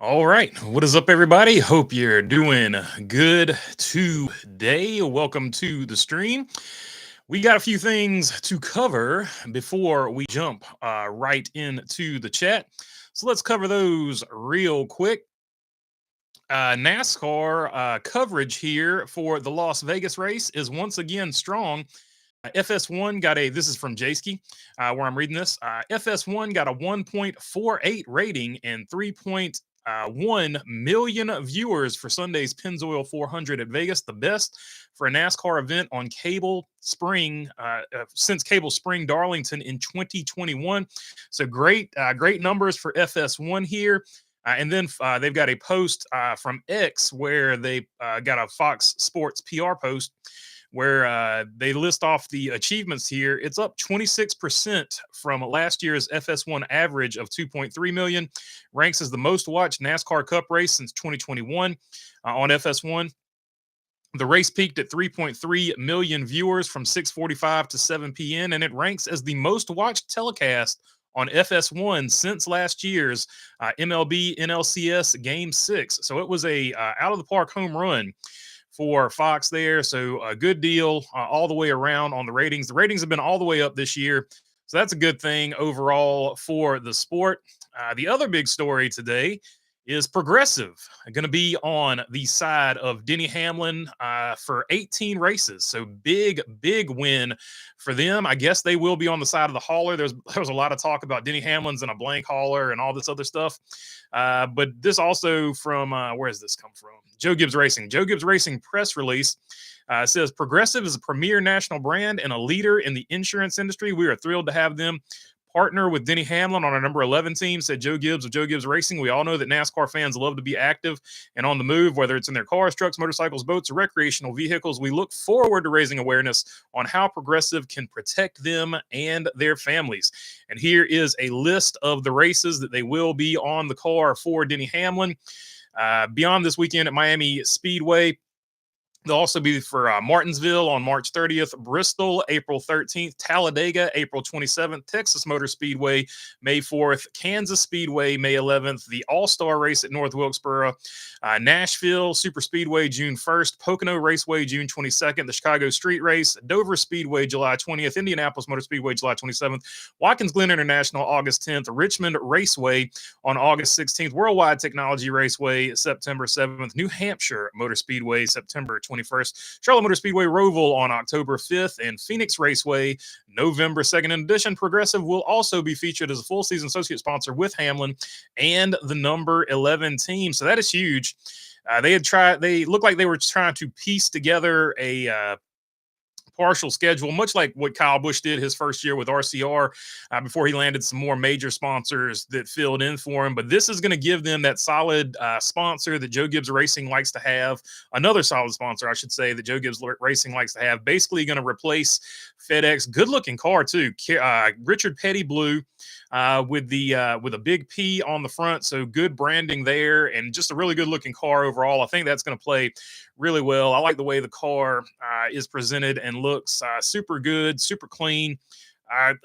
All right. What is up, everybody? Hope you're doing good today. Welcome to the stream. We got a few things to cover before we jump right into the chat. So let's cover those real quick. NASCAR coverage here for the Las Vegas race is once again strong. FS1 got this is from Jayski, where I'm reading this. FS1 got a 1.48 rating and 3.1 million viewers for Sunday's Pennzoil 400 at Vegas, the best for a NASCAR event on cable spring since Cable Spring Darlington in 2021. So great numbers for FS1 here. And then they've got a post from X where they got a Fox Sports PR post where they list off the achievements here. It's up 26% from last year's FS1 average of 2.3 million, ranks as the most watched NASCAR Cup race since 2021 on FS1. The race peaked at 3.3 million viewers from 6:45 to 7 p.m., and it ranks as the most watched telecast on FS1 since last year's MLB NLCS Game 6. So it was a out of the park home run for Fox there. So a good deal all the way around on the ratings. The ratings have been all the way up this year. So that's a good thing overall for the sport. The other big story today is Progressive going to be on the side of Denny Hamlin for 18 races. So big win for them. I guess they will be on the side of the hauler. There was a lot of talk about Denny Hamlin's in a blank hauler and all this other stuff. But this also from where does this come from? Joe Gibbs Racing. Joe Gibbs Racing press release says Progressive is a premier national brand and a leader in the insurance industry. We are thrilled to have them partner with Denny Hamlin on our number 11 team, said Joe Gibbs of Joe Gibbs Racing. We all know that NASCAR fans love to be active and on the move, whether it's in their cars, trucks, motorcycles, boats, or recreational vehicles. We look forward to raising awareness on how Progressive can protect them and their families. And here is a list of the races that they will be on the car for Denny Hamlin. Beyond this weekend at Miami Speedway, they'll also be for Martinsville on March 30th, Bristol, April 13th, Talladega, April 27th, Texas Motor Speedway, May 4th, Kansas Speedway, May 11th, the All-Star Race at North Wilkesboro, Nashville Super Speedway, June 1st, Pocono Raceway, June 22nd, the Chicago Street Race, Dover Speedway, July 20th, Indianapolis Motor Speedway, July 27th, Watkins Glen International, August 10th, Richmond Raceway on August 16th, Worldwide Technology Raceway, September 7th, New Hampshire Motor Speedway, September 21st, Charlotte Motor Speedway Roval on October 5th, and Phoenix Raceway November 2nd. In addition, Progressive will also be featured as a full season associate sponsor with Hamlin and the number 11 team. So that is huge. They looked like they were trying to piece together a partial schedule, much like what Kyle Busch did his first year with RCR before he landed some more major sponsors that filled in for him. But this is going to give them that solid sponsor that Joe Gibbs Racing likes to have, another solid sponsor, I should say, that Joe Gibbs Racing likes to have, basically going to replace FedEx. Good looking car too. Richard Petty blue with a big P on the front. So good branding there and just a really good looking car overall. I think that's going to play really well. I like the way the car is presented and looks super good, super clean.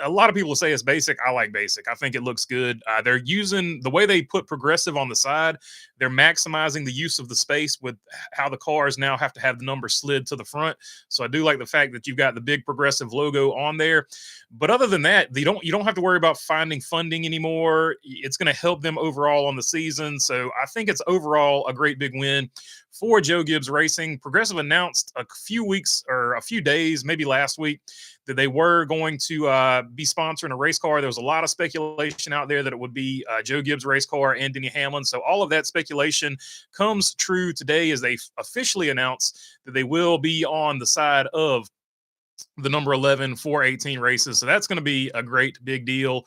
A lot of people say it's basic. I like basic. I think it looks good. They're using the way they put Progressive on the side. They're maximizing the use of the space with how the cars now have to have the number slid to the front. So I do like the fact that you've got the big Progressive logo on there. But other than that, you don't have to worry about finding funding anymore. It's going to help them overall on the season. So I think it's overall a great big win for Joe Gibbs Racing. Progressive announced a few days, maybe last week, that they were going to be sponsoring a race car. There was a lot of speculation out there that it would be Joe Gibbs race car and Denny Hamlin. So all of that speculation comes true today as they officially announced that they will be on the side of the number 11 for 18 races. So that's going to be a great big deal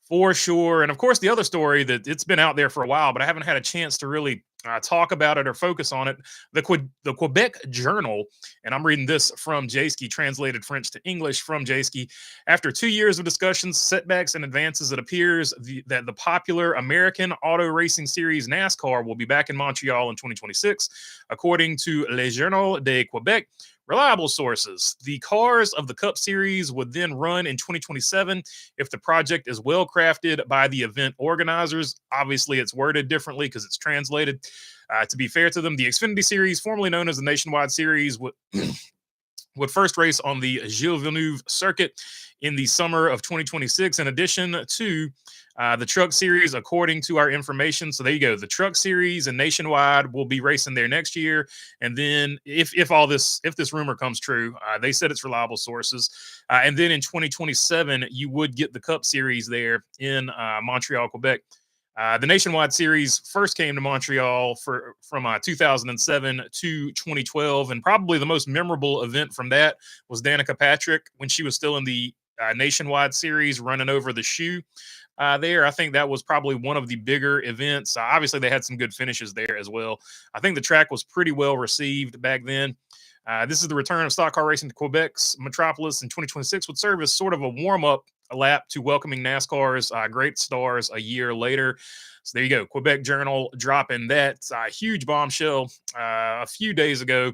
for sure. And of course, the other story that it's been out there for a while, but I haven't had a chance to really talk about it or focus on it. The Quebec Journal, and I'm reading this from Jayski, translated French to English from Jayski. After 2 years of discussions, setbacks, and advances, it appears that the popular American auto racing series NASCAR will be back in Montreal in 2026. According to Le Journal de Quebec, Reliable sources. The cars of the Cup Series would then run in 2027 if the project is well crafted by the event organizers. Obviously, it's worded differently because it's translated. To be fair to them, the Xfinity Series, formerly known as the Nationwide Series, would first race on the Gilles Villeneuve circuit in the summer of 2026, in addition to the Truck Series, according to our information. So there you go. The Truck Series and Nationwide will be racing there next year. And then if this rumor comes true, they said it's reliable sources. And then in 2027, you would get the Cup Series there in Montreal, Quebec. The Nationwide Series first came to Montreal from 2007 to 2012, and probably the most memorable event from that was Danica Patrick when she was still in the Nationwide Series running over the shoe there. I think that was probably one of the bigger events. Obviously, they had some good finishes there as well. I think the track was pretty well received back then. This is the return of stock car racing to Quebec's Metropolis in 2026, would serve as sort of a warm-up lap to welcoming NASCAR's great stars a year later. So there you go. Quebec Journal dropping that huge bombshell a few days ago.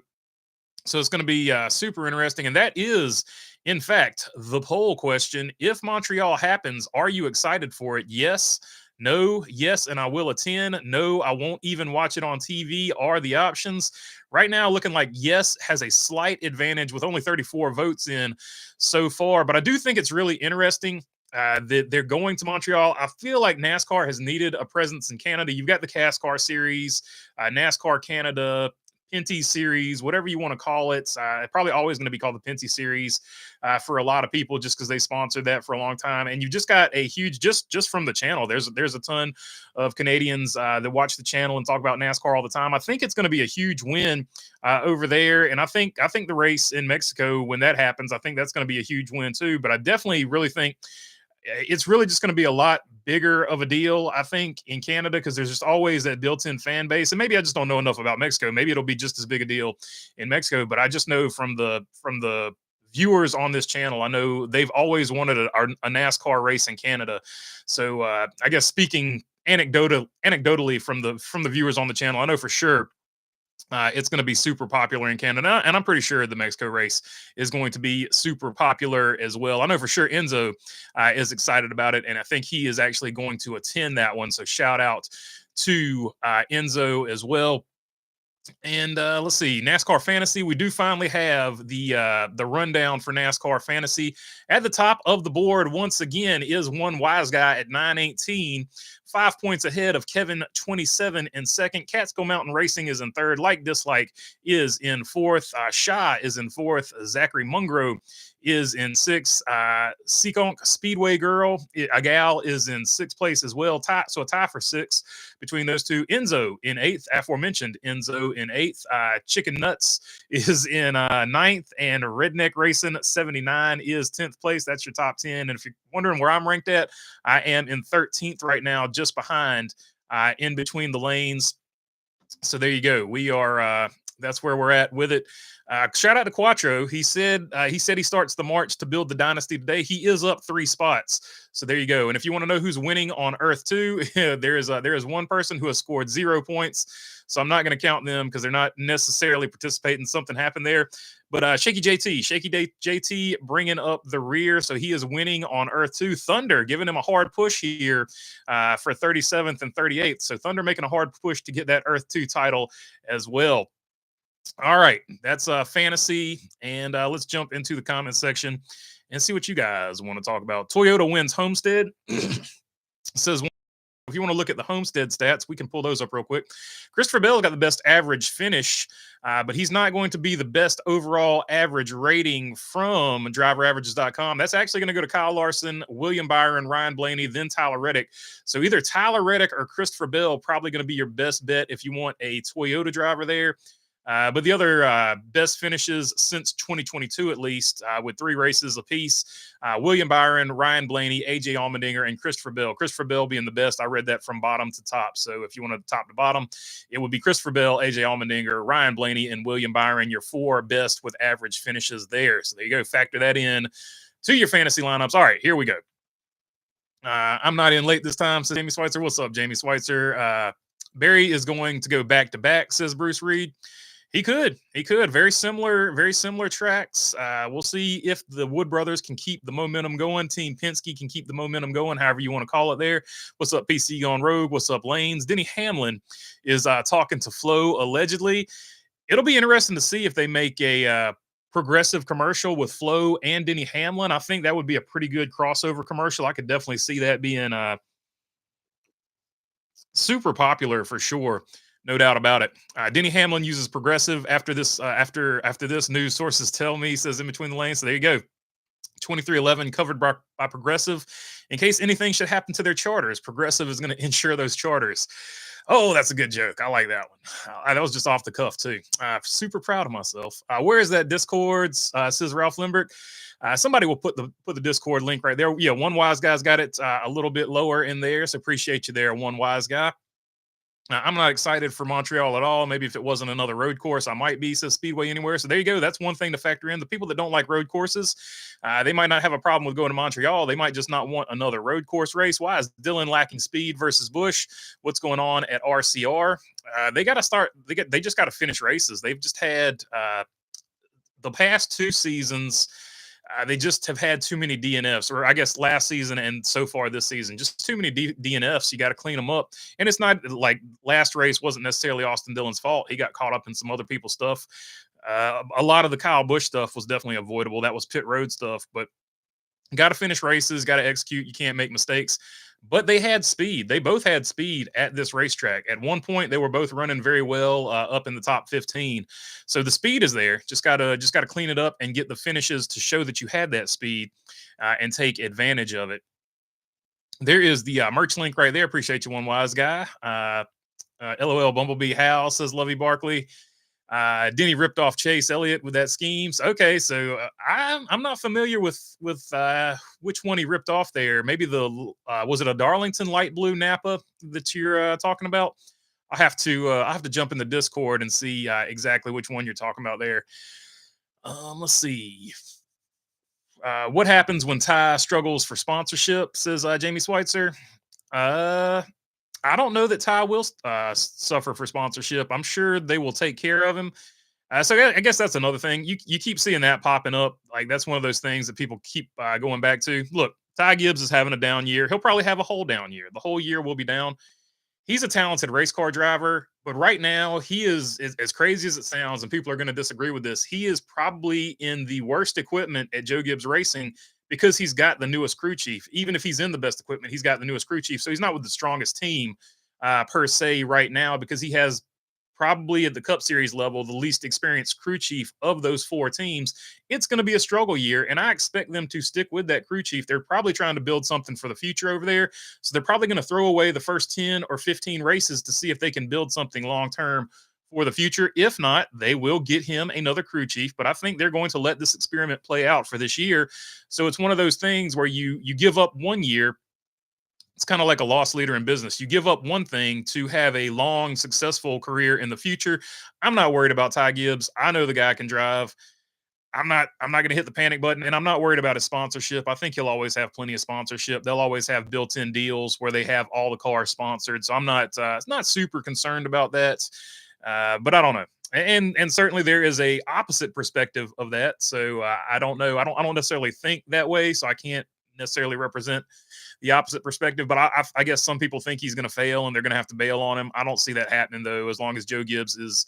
So it's going to be super interesting. And that is, in fact, the poll question. If Montreal happens, are you excited for it? Yes. No, yes, and I will attend. No, I won't even watch it on TV are the options. Right now, looking like yes has a slight advantage with only 34 votes in so far. But I do think it's really interesting that they're going to Montreal. I feel like NASCAR has needed a presence in Canada. You've got the NASCAR Series, NASCAR Canada, Pinty Series, whatever you want to call it. Probably always going to be called the Pinty Series for a lot of people, just because they sponsored that for a long time. And you just got a huge, just from the channel, there's a ton of Canadians that watch the channel and talk about NASCAR all the time. I think it's going to be a huge win over there. And I think the race in Mexico, when that happens, I think that's going to be a huge win too. But I definitely really think it's really just going to be a lot bigger of a deal, I think, in Canada, because there's just always that built-in fan base. And maybe I just don't know enough about Mexico. Maybe it'll be just as big a deal in Mexico. But I just know from the viewers on this channel, I know they've always wanted a NASCAR race in Canada. So I guess speaking anecdotally from the viewers on the channel, I know for sure it's going to be super popular in Canada, and I'm pretty sure the Mexico race is going to be super popular as well. I know for sure Enzo is excited about it, and I think he is actually going to attend that one. So shout out to Enzo as well. And let's see, NASCAR Fantasy. We do finally have the rundown for NASCAR Fantasy. At the top of the board, once again, is one wise guy at 918, 5 points ahead of Kevin 27 in second. Catskill Mountain Racing is in third. Like Dislike is in fourth. Shaw is in fourth. Zachary Mungro is in sixth. Seekonk Speedway Girl, a gal, is in sixth place as well. So a tie for sixth between those two. Enzo in eighth, aforementioned Enzo in eighth. Chicken Nuts is in ninth, and Redneck Racing 79 is 10th place. That's your top 10. And if you're wondering where I'm ranked at, I am in 13th right now, just behind in between the lanes. So there you go. We are that's where we're at with it. Shout out to Quattro. He said he starts the march to build the dynasty today. He is up 3 spots. So there you go. And if you want to know who's winning on Earth 2, there is one person who has scored 0 points. So I'm not going to count them because they're not necessarily participating. Something happened there. But Shaky JT bringing up the rear. So he is winning on Earth 2. Thunder giving him a hard push here for 37th and 38th. So Thunder making a hard push to get that Earth 2 title as well. All right, that's fantasy, and let's jump into the comment section and see what you guys want to talk about. Toyota wins Homestead. Says, if you want to look at the Homestead stats, we can pull those up real quick. Christopher Bell got the best average finish, but he's not going to be the best overall average rating from driveraverages.com. That's actually going to go to Kyle Larson, William Byron, Ryan Blaney, then Tyler Reddick. So either Tyler Reddick or Christopher Bell probably going to be your best bet if you want a Toyota driver there. But the other best finishes since 2022, at least, with 3 races apiece, William Byron, Ryan Blaney, AJ Allmendinger, and Christopher Bell. Christopher Bell being the best. I read that from bottom to top. So if you want to top to bottom, it would be Christopher Bell, AJ Allmendinger, Ryan Blaney, and William Byron, your 4 best with average finishes there. So there you go. Factor that in to your fantasy lineups. All right, here we go. I'm not in late this time, says Jamie Schweitzer. What's up, Jamie Schweitzer? Barry is going to go back-to-back, says Bruce Reed. He could. Very similar tracks. We'll see if the Wood brothers can keep the momentum going. Team Penske can keep the momentum going, however you want to call it there. What's up, PC Gone Rogue? What's up, Lanes? Denny Hamlin is talking to Flo, allegedly. It'll be interesting to see if they make a progressive commercial with Flo and Denny Hamlin. I think that would be a pretty good crossover commercial. I could definitely see that being super popular for sure. No doubt about it. Denny Hamlin uses progressive after this. After this, news sources tell me, says in between the lanes. So there you go. 2311 covered by Progressive. In case anything should happen to their charters, Progressive is going to insure those charters. Oh, that's a good joke. I like that one. That was just off the cuff too. Super proud of myself. Where is that Discord? Says Ralph Limbrick. Somebody will put the Discord link right there. Yeah, One Wise Guy's got it a little bit lower in there, so appreciate you there, One Wise Guy. I'm not excited for Montreal at all. Maybe if it wasn't another road course, I might be, says Speedway Anywhere. So there you go. That's one thing to factor in. The people that don't like road courses, they might not have a problem with going to Montreal. They might just not want another road course race. Why is Dylan lacking speed versus Busch? What's going on at RCR? They got to start. They just got to finish races. They've just had the past 2 seasons. They just have had too many DNFs, or I guess last season and so far this season, just too many DNFs. You got to clean them up. And it's not like last race wasn't necessarily Austin Dillon's fault. He got caught up in some other people's stuff. A lot of the Kyle Busch stuff was definitely avoidable. That was pit road stuff, but got to finish races, got to execute. You can't make mistakes. But they had speed. They both had speed at this racetrack. At one point, they were both running very well up in the top 15. So the speed is there. Just gotta clean it up and get the finishes to show that you had that speed and take advantage of it. There is the merch link right there. Appreciate you, One Wise Guy. LOL Bumblebee Hal says Lovey Barkley. Denny ripped off Chase Elliott with that schemes. Okay, so I'm not familiar with which one he ripped off there. Maybe the was it a Darlington light blue Napa that you're talking about? I have to jump in the Discord and see exactly which one you're talking about there. Let's see. What happens when Ty struggles for sponsorship? Says Jamie Schweitzer. I don't know that Ty will suffer for sponsorship. I'm sure they will take care of him. So I guess that's another thing. You keep seeing that popping up. Like that's one of those things that people keep going back to. Look, Ty Gibbs is having a down year. He'll probably have a whole down year. The whole year will be down. He's a talented race car driver, but right now he is as crazy as it sounds, and people are going to disagree with this. He is probably in the worst equipment at Joe Gibbs Racing because he's got the newest crew chief. Even if he's in the best equipment, he's got the newest crew chief. So he's not with the strongest team per se right now because he has probably at the Cup Series level the least experienced crew chief of those 4 teams. It's going to be a struggle year, and I expect them to stick with that crew chief. They're probably trying to build something for the future over there, so they're probably going to throw away the first 10 or 15 races to see if they can build something long-term for the future. If not, they will get him another crew chief, but I think they're going to let this experiment play out for this year. So it's one of those things where you give up one year. It's kind of like a loss leader in business. You give up one thing to have a long, successful career in the future. I'm not worried about Ty Gibbs. I know the guy can drive. I'm not going to hit the panic button, and I'm not worried about his sponsorship. I think he'll always have plenty of sponsorship. They'll always have built-in deals where they have all the cars sponsored. So I'm not super concerned about that. But I don't know. And certainly there is a opposite perspective of that. So I don't know. I don't necessarily think that way. So I can't necessarily represent the opposite perspective, but I guess some people think he's going to fail and they're going to have to bail on him. I don't see that happening though, as long as Joe Gibbs is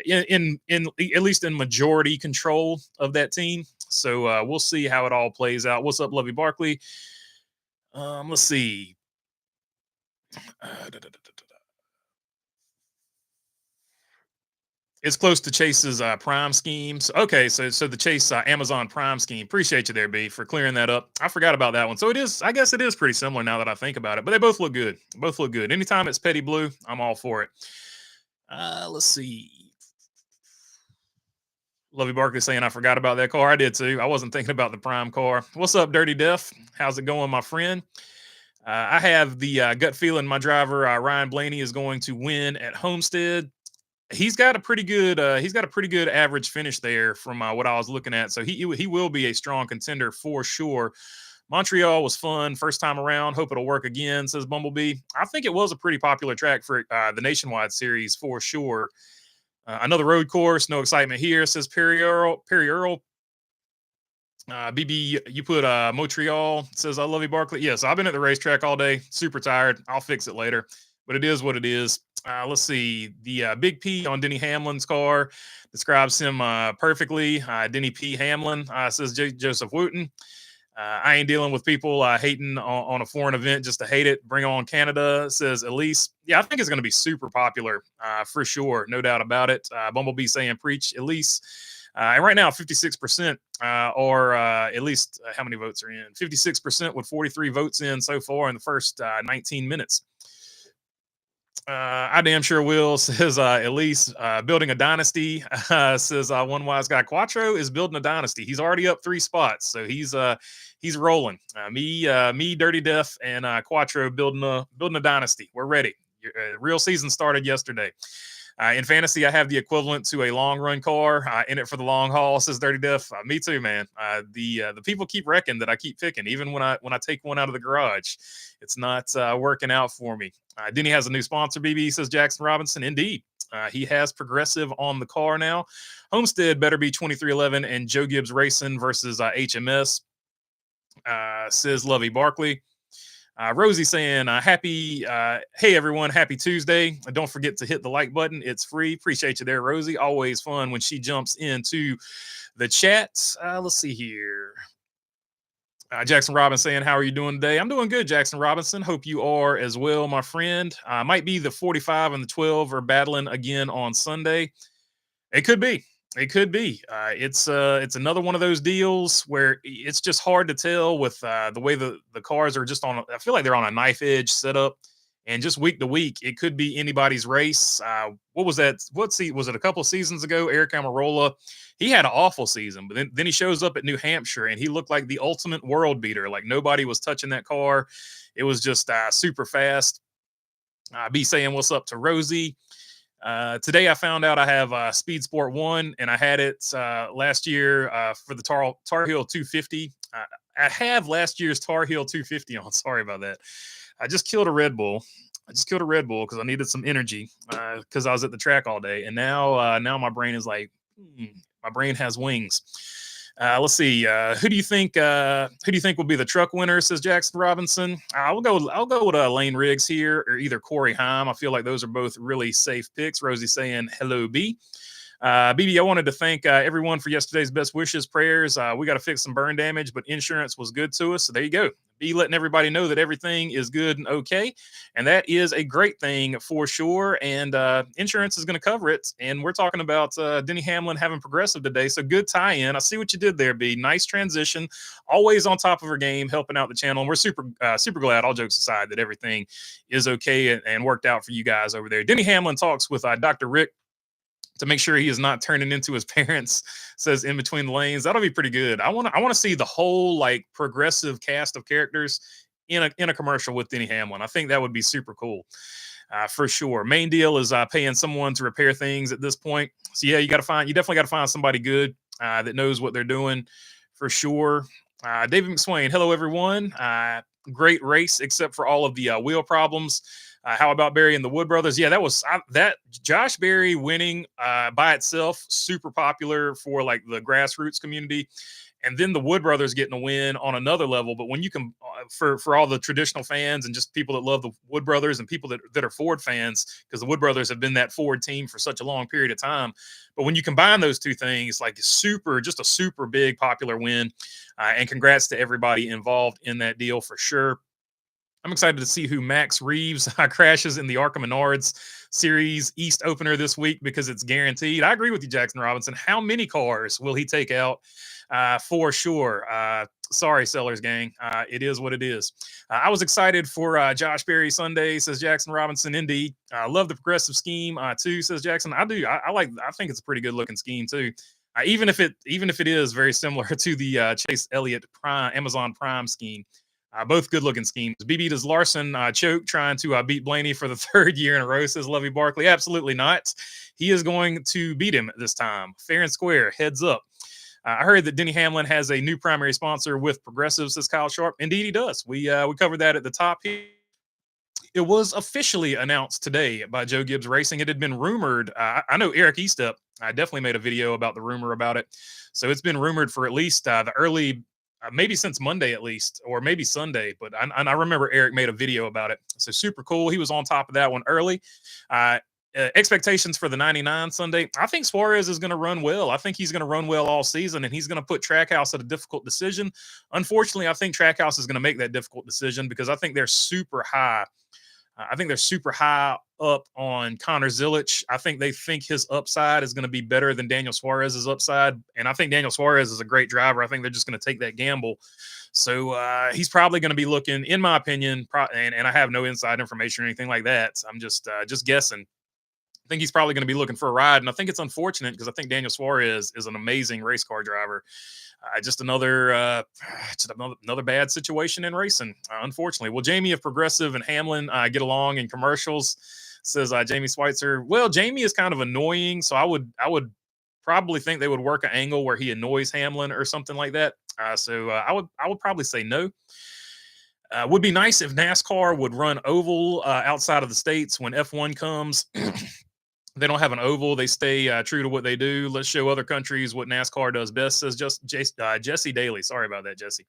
in at least in majority control of that team. So we'll see how it all plays out. What's up, Lovey Barkley? Let's see. It's close to Chase's Prime schemes. Okay, so the Chase Amazon Prime scheme. Appreciate you there, B, for clearing that up. I forgot about that one. So it is. I guess it is pretty similar now that I think about it. But they both look good. Both look good. Anytime it's Petty Blue, I'm all for it. Let's see. Lovey Barkley saying I forgot about that car. I did too. I wasn't thinking about the Prime car. What's up, Dirty Def? How's it going, my friend? I have the gut feeling my driver Ryan Blaney is going to win at Homestead. He's got a pretty good average finish there from what I was looking at. So he will be a strong contender for sure. Montreal was fun first time around. Hope it'll work again, says Bumblebee. I think it was a pretty popular track for the Nationwide Series for sure. Another road course, no excitement here, says Perry Earl. BB, you put Montreal, says I love you, Barkley. Yes, I've been at the racetrack all day, super tired. I'll fix it later, but it is what it is. Let's see. The Big P on Denny Hamlin's car describes him perfectly. Denny P. Hamlin, says Joseph Wooten. I ain't dealing with people hating on a foreign event just to hate it. Bring on Canada, says Elise. Yeah, I think it's going to be super popular for sure. No doubt about it. Bumblebee saying preach, Elise. And right now, 56%, or at least how many votes are in? 56% with 43 votes in so far in the first 19 minutes. I damn sure will, says Elise. Building a dynasty, says one wise guy. Quattro is building a dynasty. He's already up 3 spots, so he's rolling. Me, Dirty Death, and Quattro building a dynasty. We're ready. Real season started yesterday. In fantasy, I have the equivalent to a long run car in it for the long haul, says Dirty Death. Me too, man. The people keep wrecking that I keep picking, even when I take one out of the garage. It's not working out for me. Denny has a new sponsor, BB, says Jackson Robinson. Indeed. He has Progressive on the car now. Homestead better be 2311 and Joe Gibbs Racing versus HMS, says Lovey Barkley. Rosie saying, hey everyone, happy Tuesday. Don't forget to hit the like button. It's free. Appreciate you there, Rosie. Always fun when she jumps into the chat. Let's see here. Jackson Robinson saying, how are you doing today? I'm doing good, Jackson Robinson. Hope you are as well, my friend. Might be the 45 and the 12 are battling again on Sunday. It could be. It could be. It's another one of those deals where it's just hard to tell with the way the cars are just on. I feel like they're on a knife edge setup, and just week to week, it could be anybody's race. What was that? Was it a couple of seasons ago? Eric Amarola, he had an awful season, but then he shows up at New Hampshire and he looked like the ultimate world beater. Like nobody was touching that car. It was just super fast. B saying what's up to Rosie. Today I found out I have Speed Sport 1 and I had it last year for the Tar Heel 250. I have last year's Tar Heel 250 on. Sorry about that. I just killed a Red Bull. Because I needed some energy because I was at the track all day. And now my brain is like, my brain has wings. Let's see. Who do you think will be the truck winner? Says Jackson Robinson. I'll go with Lane Riggs here, or either Corey Heim. I feel like those are both really safe picks. Rosie saying hello, B. BB, I wanted to thank everyone for yesterday's best wishes, prayers. We got to fix some burn damage, but insurance was good to us. So there you go. B letting everybody know that everything is good and okay. And that is a great thing for sure. And insurance is going to cover it. And we're talking about Denny Hamlin having Progressive today. So good tie-in. I see what you did there, B. Nice transition. Always on top of her game, helping out the channel. And we're super glad, all jokes aside, that everything is okay and worked out for you guys over there. Denny Hamlin talks with Dr. Rick to make sure he is not turning into his parents, says In Between the Lanes. That'll be pretty good. I want to see the whole like Progressive cast of characters in a commercial with Denny Hamlin. I think that would be super cool. For sure. Main deal is paying someone to repair things at this point. So yeah, you definitely got to find somebody good that knows what they're doing for sure. David McSwain, hello everyone. Great race except for all of the wheel problems. How about Barry and the Wood Brothers? Yeah, that Josh Berry winning by itself, super popular for like the grassroots community. And then the Wood Brothers getting a win on another level. But when you can, for all the traditional fans and just people that love the Wood Brothers and people that are Ford fans, because the Wood Brothers have been that Ford team for such a long period of time. But when you combine those two things, like just a super big popular win. And congrats to everybody involved in that deal for sure. I'm excited to see who Max Reeves crashes in the ARCA Menards Series East opener this week because it's guaranteed. I agree with you, Jackson Robinson. How many cars will he take out? For sure. Sorry, Sellers gang. It is what it is. I was excited for Josh Berry Sunday, says Jackson Robinson. Indeed. I love the progressive scheme too, says Jackson. I do. I think it's a pretty good looking scheme too. Even if it is very similar to the Chase Elliott Amazon Prime scheme. Both good-looking schemes. BB, does Larson choke trying to beat Blaney for the third year in a row, says Lovey Barkley. Absolutely not. He is going to beat him this time. Fair and square. Heads up. I heard that Denny Hamlin has a new primary sponsor with Progressive, says Kyle Sharp. Indeed, he does. We covered that at the top here. It was officially announced today by Joe Gibbs Racing. It had been rumored. I know Eric Eastup. I definitely made a video about the rumor about it. So it's been rumored for at least the early, maybe since Monday at least, or maybe Sunday. But I remember Eric made a video about it. So super cool. He was on top of that one early. Uh, Expectations for the 99 Sunday. I think Suarez is going to run well. I think he's going to run well all season, and he's going to put Trackhouse at a difficult decision. Unfortunately, I think Trackhouse is going to make that difficult decision because I think they're super high. I think they're super high up on Connor Zilic. I think they think his upside is going to be better than Daniel Suarez's upside. And I think Daniel Suarez is a great driver. I think they're just going to take that gamble. So he's probably going to be looking, in my opinion, and I have no inside information or anything like that. So I'm just guessing. I think he's probably going to be looking for a ride. And I think it's unfortunate because I think Daniel Suarez is an amazing race car driver. Just another bad situation in racing, unfortunately. Well, Jamie of Progressive and Hamlin get along in commercials, says Jamie Schweitzer. Well, Jamie is kind of annoying, so I would probably think they would work an angle where he annoys Hamlin or something like that. So I would probably say no. Would be nice if NASCAR would run oval outside of the states when F1 comes. They don't have an oval. They stay true to what they do. Let's show other countries what NASCAR does best, says Jesse Daly. Sorry about that, Jesse.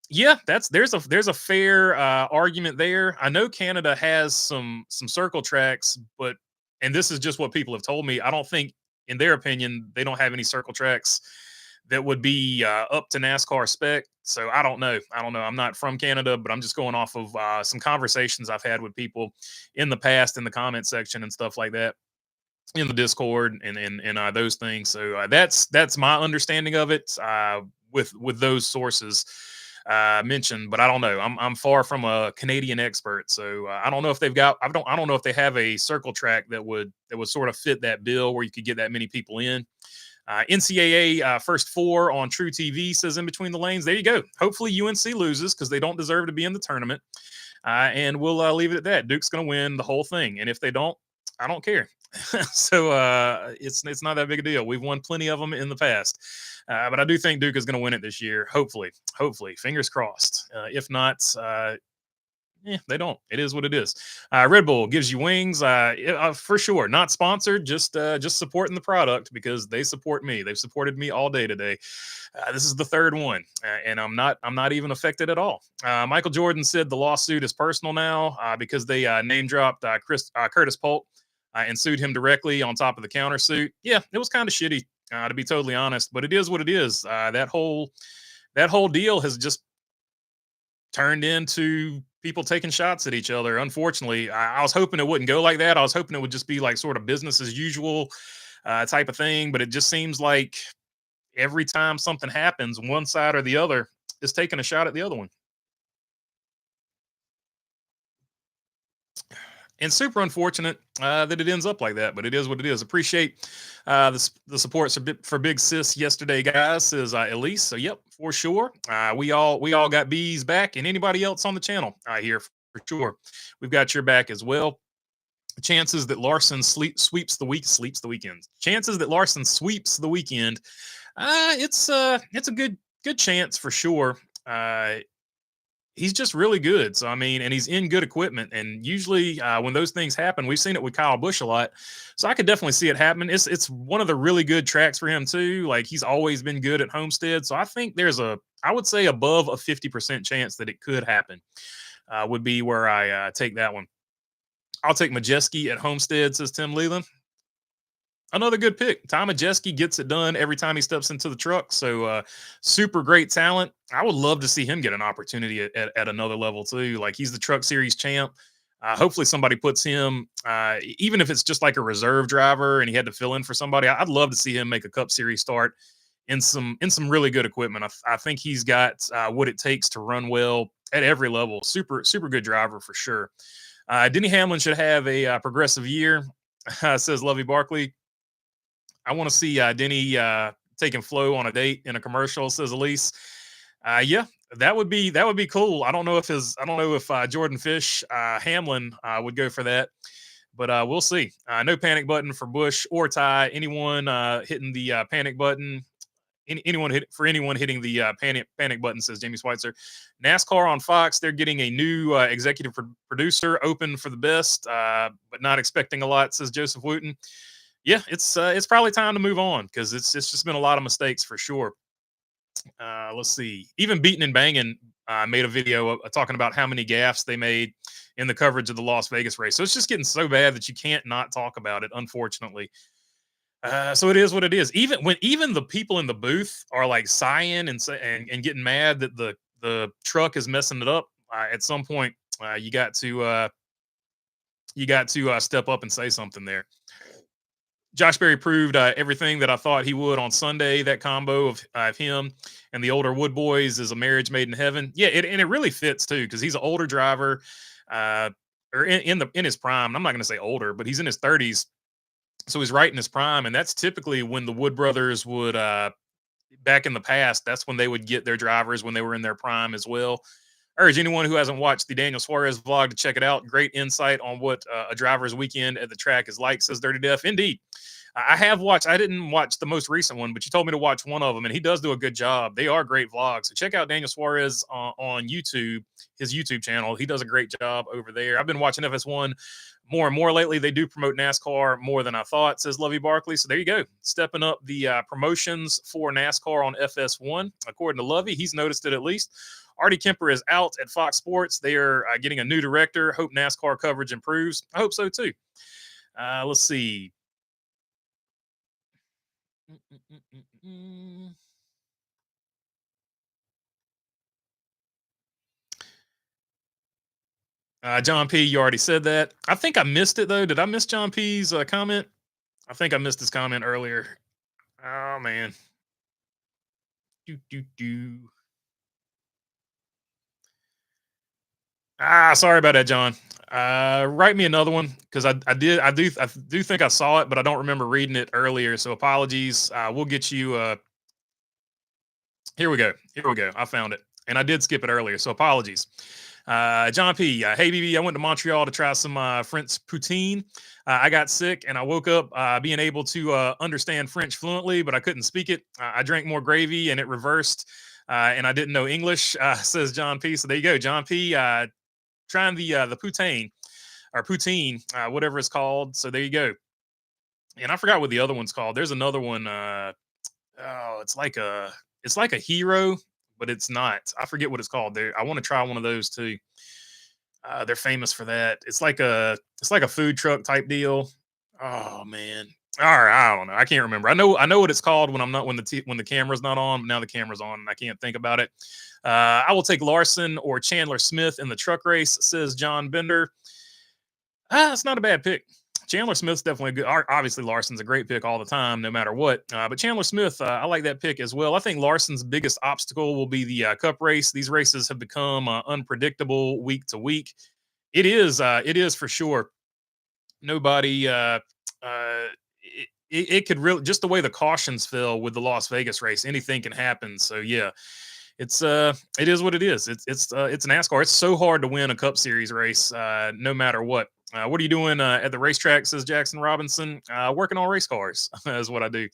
Yeah, there's a fair argument there. I know Canada has some circle tracks, and this is just what people have told me. I don't think, in their opinion, they don't have any circle tracks that would be up to NASCAR spec. So I don't know. I'm not from Canada, but I'm just going off of some conversations I've had with people in the past in the comment section and stuff like that in the Discord and those things. So that's my understanding of it with those sources mentioned. But I don't know. I'm far from a Canadian expert, so I don't know if they've got. I don't know if they have a circle track that would sort of fit that bill where you could get that many people in. NCAA first four on True TV, says in between the lanes. There you go. Hopefully UNC loses because they don't deserve to be in the tournament. And we'll leave it at that. Duke's going to win the whole thing. And if they don't, I don't care. So it's not that big a deal. We've won plenty of them in the past. But I do think Duke is going to win it this year. Hopefully. Fingers crossed. If not, they don't. It is what it is. Red Bull gives you wings, for sure. Not sponsored, just supporting the product because they support me. They've supported me all day today. This is the third one, and I'm not even affected at all. Michael Jordan said the lawsuit is personal now because they name dropped Curtis Polk and sued him directly on top of the countersuit. Yeah, it was kind of shitty, to be totally honest, but it is what it is. That whole deal has just turned into people taking shots at each other. Unfortunately, I was hoping it wouldn't go like that. I was hoping it would just be like sort of business as usual type of thing. But it just seems like every time something happens, one side or the other is taking a shot at the other one. And super unfortunate that it ends up like that, but it is what it is. Appreciate the support for Big Sis yesterday, guys, says Elise. So, yep, for sure. We all got bees back, and anybody else on the channel here for sure. We've got your back as well. Chances that Larson sweeps the weekend. Chances that Larson sweeps the weekend. It's a good chance for sure. He's just really good. So, I mean, and he's in good equipment. And usually when those things happen, we've seen it with Kyle Busch a lot. So I could definitely see it happen. It's one of the really good tracks for him too. Like he's always been good at Homestead. So I think I would say above a 50% chance that it could happen would be where I take that one. I'll take Majeski at Homestead, says Tim Leland. Another good pick. Ty Majeski gets it done every time he steps into the truck. So super great talent. I would love to see him get an opportunity at another level too. Like he's the Truck Series champ. Hopefully somebody puts him, even if it's just like a reserve driver and he had to fill in for somebody. I'd love to see him make a Cup Series start in some really good equipment. I think he's got what it takes to run well at every level. Super good driver for sure. Denny Hamlin should have a progressive year, says Lovey Barkley. I want to see Denny taking Flo on a date in a commercial, says Elise. Yeah, that would be cool. I don't know if Jordan Fish Hamlin would go for that, but we'll see. No panic button for Bush or Ty. Anyone hitting the panic button anyone hitting the panic button, says Jamie Schweitzer. NASCAR on Fox, they're getting a new executive producer, open for the best, but not expecting a lot, says Joseph Wooten. Yeah, it's probably time to move on because it's just been a lot of mistakes for sure. Let's see. Even Beating and Banging made a video talking about how many gaffes they made in the coverage of the Las Vegas race. So it's just getting so bad that you can't not talk about it, unfortunately. So it is what it is. Even the people in the booth are like sighing and getting mad that the truck is messing it up. At some point, you got to step up and say something there. Josh Berry proved everything that I thought he would on Sunday. That combo of him and the older Wood Boys is a marriage made in heaven. Yeah, and it really fits too because he's an older driver, or in his prime. I'm not going to say older, but he's in his 30s, so he's right in his prime, and that's typically when the Wood brothers would back in the past. That's when they would get their drivers when they were in their prime as well. I urge anyone who hasn't watched the Daniel Suarez vlog to check it out. Great insight on what a driver's weekend at the track is like, says Dirty Def. Indeed. I have watched, I didn't watch the most recent one, but you told me to watch one of them, and he does do a good job. They are great vlogs. So check out Daniel Suarez on YouTube, his YouTube channel. He does a great job over there. I've been watching FS1 more and more lately. They do promote NASCAR more than I thought, says Lovey Barkley. So there you go. Stepping up the promotions for NASCAR on FS1. According to Lovey, he's noticed it at least. Artie Kemper is out at Fox Sports. They are getting a new director. Hope NASCAR coverage improves. I hope so too. Let's see. John P, you already said that. I think I missed it though. Did I miss John P's comment? I think I missed his comment earlier. Oh man. Do. Sorry about that, John. Write me another one because I do think I saw it, but I don't remember reading it earlier. So apologies. We'll get you. Here we go. I found it, and I did skip it earlier, so apologies. John P. Hey, BB, I went to Montreal to try some French poutine. I got sick, and I woke up being able to understand French fluently, but I couldn't speak it. I drank more gravy, and it reversed, and I didn't know English, says John P. So there you go, John P. Trying the poutine, or poutine, whatever it's called. So there you go. And I forgot what the other one's called. There's another one. It's like a hero, but it's not. I forget what it's called. I want to try one of those too. They're famous for that. It's like a food truck type deal. Oh man. All right, I don't know. I can't remember. I know what it's called when I'm not when the camera's not on. Now the camera's on and I can't think about it. I will take Larson or Chandler Smith in the truck race, says John Bender. It's not a bad pick. Chandler Smith's definitely good. Obviously, Larson's a great pick all the time, no matter what. But Chandler Smith, I like that pick as well. I think Larson's biggest obstacle will be the Cup race. These races have become unpredictable week to week. It is for sure. Nobody. It could really, just the way the cautions fell with the Las Vegas race, anything can happen. So yeah, it is what it is. It's NASCAR. It's so hard to win a Cup Series race, no matter what. What are you doing at the racetrack, says Jackson Robinson? Working on race cars is what I do.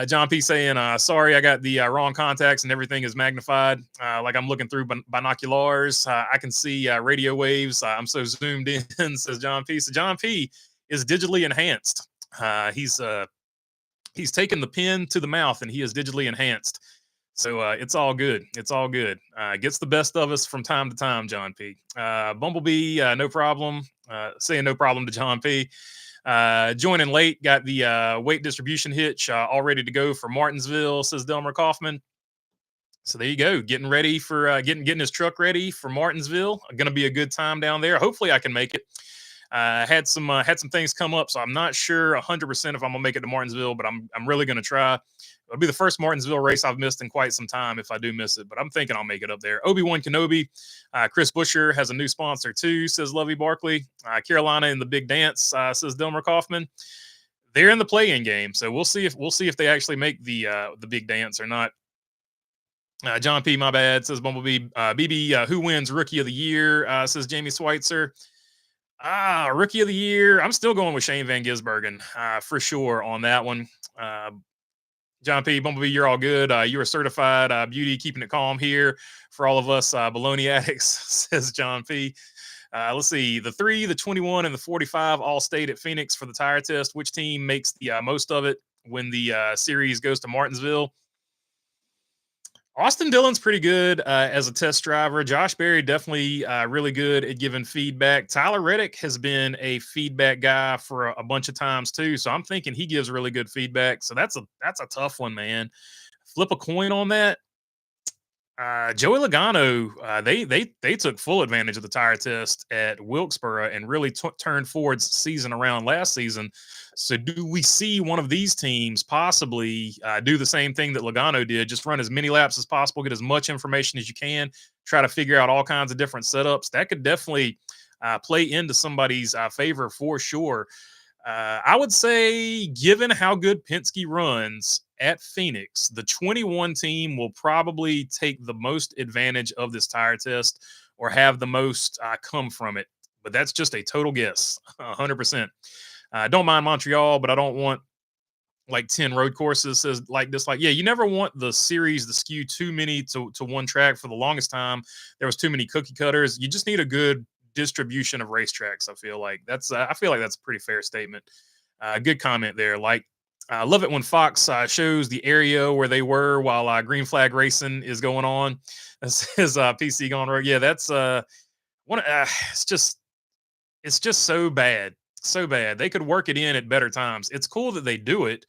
John P saying, sorry, I got the wrong contacts and everything is magnified. Like I'm looking through binoculars. I can see radio waves. I'm so zoomed in, says John P. So John P is digitally enhanced. He's taken the pen to the mouth and he is digitally enhanced. So it's all good. It's all good. Gets the best of us from time to time, John P. Bumblebee, no problem. Saying no problem to John P. Joining late, got the weight distribution hitch all ready to go for Martinsville, says Delmer Kaufman. So there you go, getting ready for getting his truck ready for Martinsville. Going to be a good time down there. Hopefully, I can make it. Had some things come up, so I'm not sure 100% if I'm gonna make it to Martinsville, but I'm really gonna try. It'll be the first Martinsville race I've missed in quite some time if I do miss it, but I'm thinking I'll make it up there. Obi-Wan Kenobi, Chris Buescher has a new sponsor too, says Lovey Barkley. Carolina in the big dance, says Delmer Kaufman. They're in the play-in game, so we'll see if they actually make the big dance or not. John P, my bad, says Bumblebee. BB, who wins Rookie of the Year, says Jamie Schweitzer. Rookie of the Year. I'm still going with Shane Van Gisbergen for sure on that one. John P. Bumblebee, you're all good. You're a certified beauty, keeping it calm here for all of us baloney addicts, says John P. Let's see. The 3, the 21, and the 45 all stayed at Phoenix for the tire test. Which team makes the most of it when the series goes to Martinsville? Austin Dillon's pretty good as a test driver. Josh Berry definitely really good at giving feedback. Tyler Reddick has been a feedback guy for a bunch of times too, so I'm thinking he gives really good feedback. So that's a tough one, man. Flip a coin on that. Joey Logano, they took full advantage of the tire test at Wilkesboro and really turned Ford's season around last season. So, do we see one of these teams possibly do the same thing that Logano did? Just run as many laps as possible, get as much information as you can, try to figure out all kinds of different setups. That could definitely play into somebody's favor for sure. I would say, given how good Penske runs at Phoenix, the 21 team will probably take the most advantage of this tire test or have the most come from it. But that's just a total guess, 100%. Don't mind Montreal, but I don't want like 10 road courses says like this. Like, yeah, you never want the series to skew too many to one track. For the longest time, there was too many cookie cutters. You just need a good distribution of racetracks. I feel like that's a pretty fair statement. Good comment there. Like, I love it when Fox shows the area where they were while green flag racing is going on. That's his PC going road. Yeah, that's one. It's just so bad, so bad. They could work it in at better times. It's cool that they do it,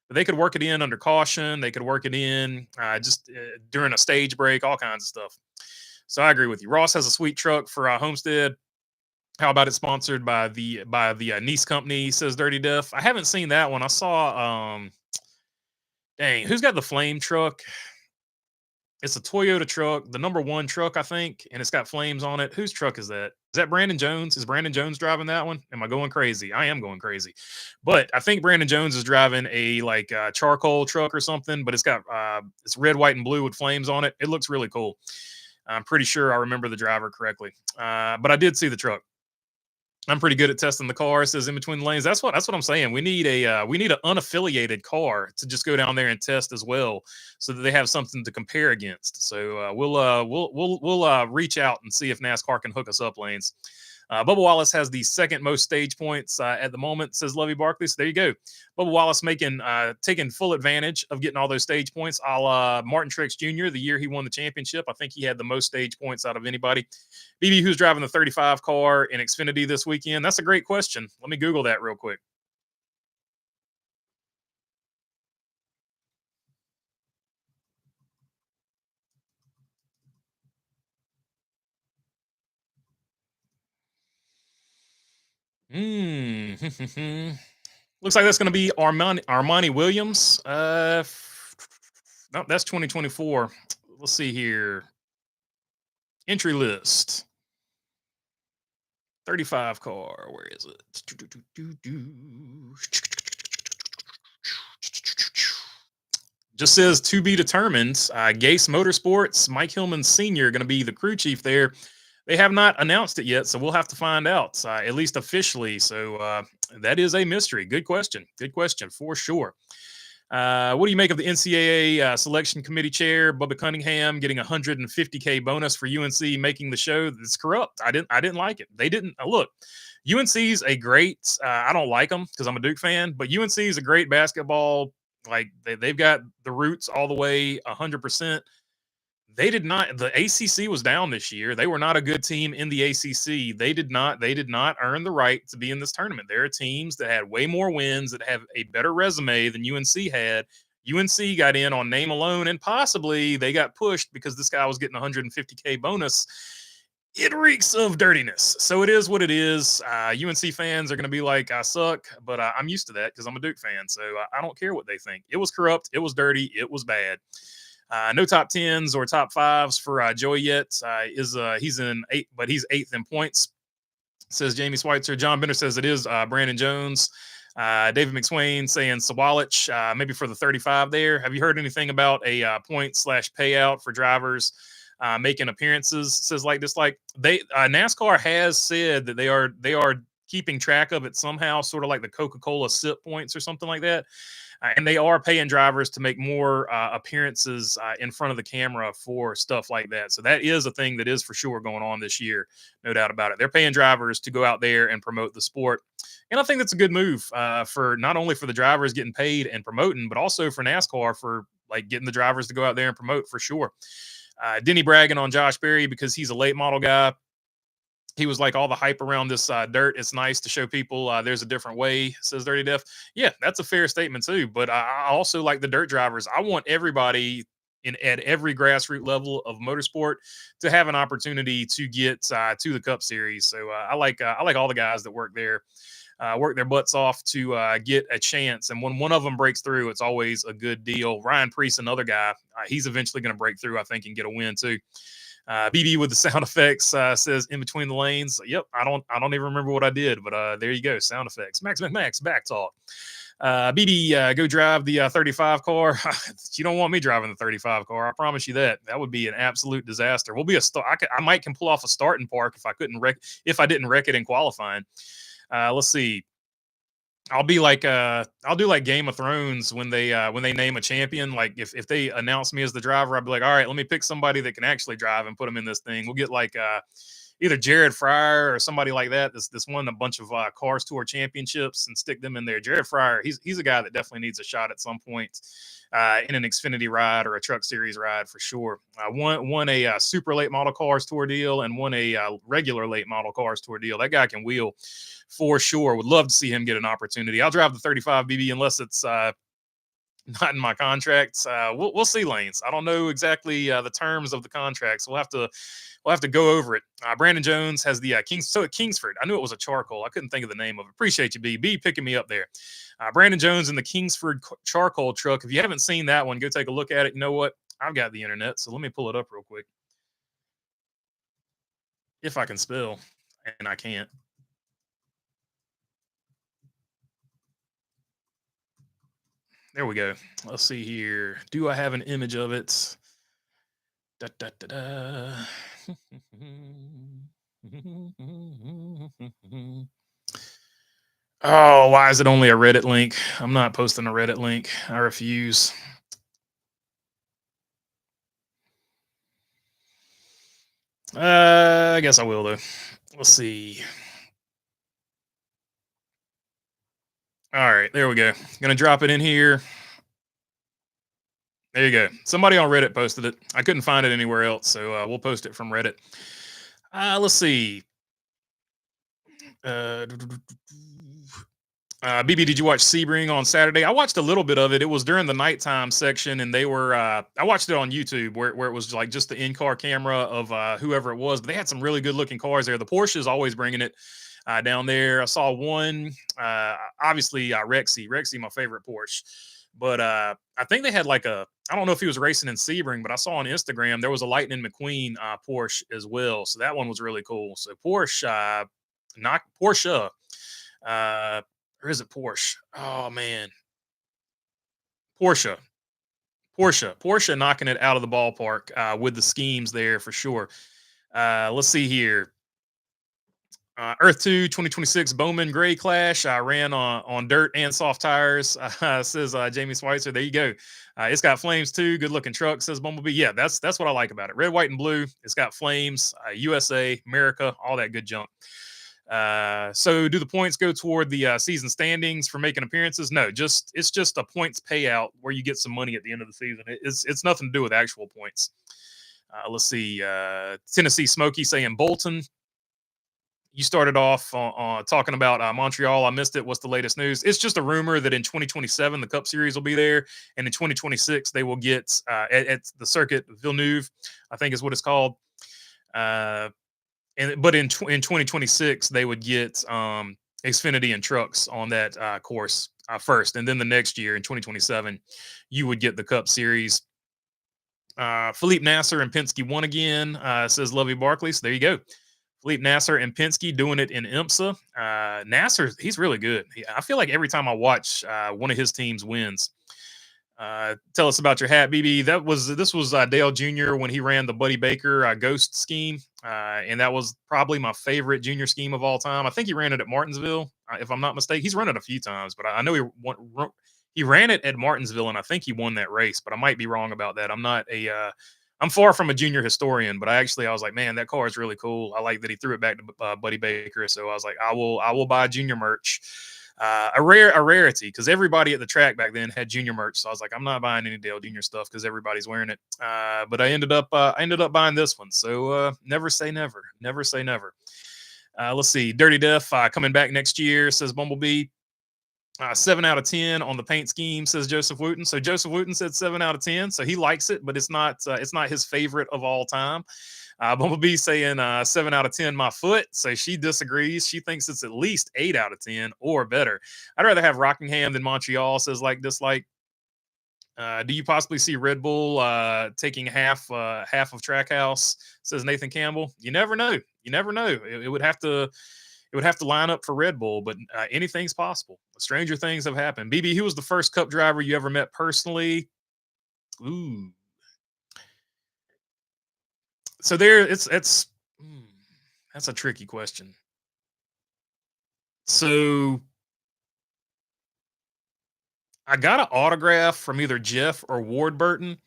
but they could work it in under caution. They could work it in just during a stage break, all kinds of stuff. So I agree with you. Ross has a sweet truck for Homestead. How about it sponsored by the Nice company? Says Dirty Death. I haven't seen that one. I saw dang, who's got the flame truck? It's a Toyota truck, the number 1 truck, I think, and it's got flames on it. Whose truck is that? Is that Brandon Jones? Is Brandon Jones driving that one? Am I going crazy? I am going crazy. But I think Brandon Jones is driving a like charcoal truck or something, but it's got it's red, white, and blue with flames on it. It looks really cool. I'm pretty sure I remember the driver correctly. But I did see the truck. I'm pretty good at testing the car. It says in between the lanes. That's what I'm saying. We need an unaffiliated car to just go down there and test as well, so that they have something to compare against. So we'll reach out and see if NASCAR can hook us up, Lanes. Bubba Wallace has the second most stage points at the moment, says Lovey Barkley. So there you go. Bubba Wallace taking full advantage of getting all those stage points, a la Martin Truex Jr. the year he won the championship. I think he had the most stage points out of anybody. BB, who's driving the 35 car in Xfinity this weekend? That's a great question. Let me Google that real quick. Looks like that's going to be Armani Williams. No, that's 2024. Let's see here. Entry list. 35 car. Where is it? Just says to be determined. Gase Motorsports, Mike Hillman Sr. going to be the crew chief there. They have not announced it yet, so we'll have to find out, at least officially. So that is a mystery. Good question. Good question for sure. What do you make of the NCAA selection committee chair, Bubba Cunningham, getting $150K bonus for UNC making the show? That's corrupt. I didn't like it. They didn't look. UNC's a great. I don't like them because I'm a Duke fan, but UNC is a great basketball. Like they've got the roots all the way 100%. They did not. The ACC was down this year. They were not a good team in the ACC. They did not earn the right to be in this tournament. There are teams that had way more wins, that have a better resume than UNC had. UNC got in on name alone, and possibly they got pushed because this guy was getting a $150K bonus. It reeks of dirtiness. So it is what it is. UNC fans are going to be like, I suck, but I'm used to that because I'm a Duke fan. So I don't care what they think. It was corrupt. It was dirty. It was bad. No top 10s or top 5s for Joey yet. He's in 8th, but he's 8th in points, says Jamie Schweitzer. John Bender says it is Brandon Jones. David McSwain saying Sawalich, maybe for the 35 there. Have you heard anything about a point/payout for drivers making appearances? Says like this, like they NASCAR has said that they are keeping track of it somehow, sort of like the Coca-Cola SIP points or something like that. And they are paying drivers to make more appearances in front of the camera for stuff like that. So that is a thing that is for sure going on this year, no doubt about it. They're paying drivers to go out there and promote the sport, and I think that's a good move for not only for the drivers getting paid and promoting, but also for NASCAR for like getting the drivers to go out there and promote for sure. Denny bragging on Josh Berry because he's a late model guy. He was like, all the hype around this dirt. It's nice to show people there's a different way, says Dirty Def. Yeah, that's a fair statement too. But I also like the dirt drivers. I want everybody at every grassroots level of motorsport to have an opportunity to get to the Cup Series. So I like all the guys that work their butts off to get a chance. And when one of them breaks through, it's always a good deal. Ryan Preece, another guy, he's eventually going to break through, I think, and get a win too. BB with the sound effects says in between the lanes. Yep, I don't even remember what I did, but there you go, sound effects. Max back talk. BB, go drive the 35 car. You don't want me driving the 35 car. I promise you that. That would be an absolute disaster. We'll be I might can pull off a starting park if I didn't wreck it in qualifying. Let's see. I'll do like Game of Thrones when they name a champion. Like if they announce me as the driver, I'll be like, all right, let me pick somebody that can actually drive and put them in this thing. We'll get like either Jared Fryer or somebody like that. This won a bunch of Cars Tour championships and stick them in there. Jared Fryer, he's a guy that definitely needs a shot at some point in an Xfinity ride or a Truck Series ride for sure. Won a super late model Cars Tour deal and won a regular late model Cars Tour deal. That guy can wheel for sure. Would love to see him get an opportunity. I'll drive the 35 BB unless it's not in my contracts. We'll see, Lanes. I don't know exactly the terms of the contracts. We'll have to go over it. Brandon Jones has the Kingsford. I knew it was a charcoal. I couldn't think of the name of it. Appreciate you, BB, picking me up there. Brandon Jones in the Kingsford charcoal truck. If you haven't seen that one, go take a look at it. You know what? I've got the internet, so let me pull it up real quick. If I can spell, and I can't. There we go. Let's see here. Do I have an image of it? Da, da, da, da. Oh, why is it only a Reddit link? I'm not posting a Reddit link. I refuse. I guess I will though. Let's see. All right, there we go. Gonna drop it in here. There you go. Somebody on Reddit posted it. I couldn't find it anywhere else, so we'll post it from Reddit. Let's see. BB, did you watch Sebring on Saturday? I watched a little bit of it. It was during the nighttime section, and they were. I watched it on YouTube, where it was like just the in-car camera of whoever it was. But they had some really good-looking cars there. The Porsche is always bringing it down there. I saw one, obviously Rexy, my favorite Porsche. But I think they had like I don't know if he was racing in Sebring, but I saw on Instagram there was a Lightning McQueen Porsche as well. So that one was really cool. So Porsche, not Porsche. Or is it Porsche? Oh man, Porsche knocking it out of the ballpark with the schemes there for sure. Let's see here. Earth 2 2026 Bowman Gray Clash. I ran on dirt and soft tires, says Jamie Schweitzer. There you go. It's got flames too. Good looking truck, says Bumblebee. Yeah, that's what I like about it. Red, white, and blue. It's got flames, USA, America, all that good junk. So do the points go toward the season standings for making appearances? No, it's just a points payout where you get some money at the end of the season. It's nothing to do with actual points. Let's see. Tennessee Smoky saying Bolton. You started off on talking about Montreal. I missed it. What's the latest news? It's just a rumor that in 2027 the Cup Series will be there, and in 2026 they will get at the circuit Villeneuve, I think is what it's called. But in 2026 they would get Xfinity and trucks on that course first, and then the next year in 2027 you would get the Cup Series. Philippe Nasser and Penske won again, says Lovey Barkley. So there you go. Philippe Nasser and Penske doing it in IMSA. Nasser, he's really good. I feel like every time I watch one of his teams wins. Tell us about your hat, BB. This was Dale Jr. when he ran the Buddy Baker Ghost scheme, and that was probably my favorite junior scheme of all time. I think he ran it at Martinsville, if I'm not mistaken. He's run it a few times, but I know He ran it at Martinsville, and I think he won that race, but I might be wrong about that. I'm not a I'm far from a junior historian, but I was like, man, that car is really cool. I like that he threw it back to Buddy Baker, so I was like, I will buy junior merch. A rarity because everybody at the track back then had junior merch. So I was like, I'm not buying any Dale Junior stuff because everybody's wearing it. But I ended up buying this one. So never say never, never say never. Let's see, Dirty Death coming back next year, says Bumblebee. 7 out of 10 on the paint scheme, says Joseph Wooten. So Joseph Wooten said 7 out of 10. So he likes it, but it's not his favorite of all time. Bumblebee saying 7 out of 10 my foot. So she disagrees. She thinks it's at least 8 out of 10 or better. I'd rather have Rockingham than Montreal, says like dislike. Do you possibly see Red Bull taking half of Trackhouse, says Nathan Campbell? You never know. You never know. It would have to line up for Red Bull, but anything's possible. Stranger things have happened. BB, who was the first Cup driver you ever met personally? Ooh. So that's a tricky question. So I got an autograph from either Jeff or Ward Burton,